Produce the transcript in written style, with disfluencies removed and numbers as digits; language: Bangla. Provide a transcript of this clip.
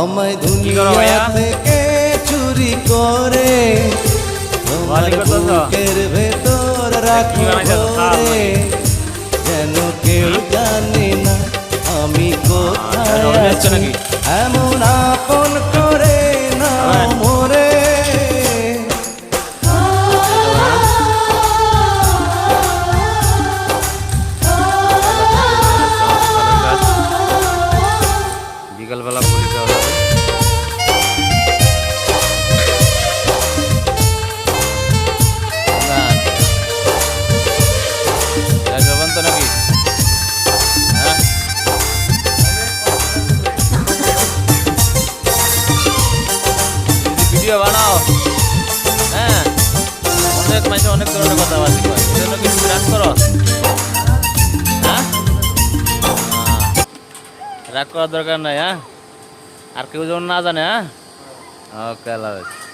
আমায় দুনিয়া থেকে চুরি করে তোমার বুকের ভেতর রাখো ধরে, যেন কেউ জানে না আমি কোথায় আছি, এমন আপন করে না মোরে। বিকালবেলা পুলিশ যাওয়া যাবে। যাবেন তো নাকি? হ্যাঁ, ভিডিও বানাও। হ্যাঁ, অনেক মানুষ অনেক ধরনের কথাবার্তা কয়, এজন্য কি তুমি রাগ করো? হ্যাঁ, রাগ করার দরকার নাই। হ্যাঁ, আর কেউ যেমন না জানে। হ্যাঁ, ওকে, আল্লাহ হাফেজ।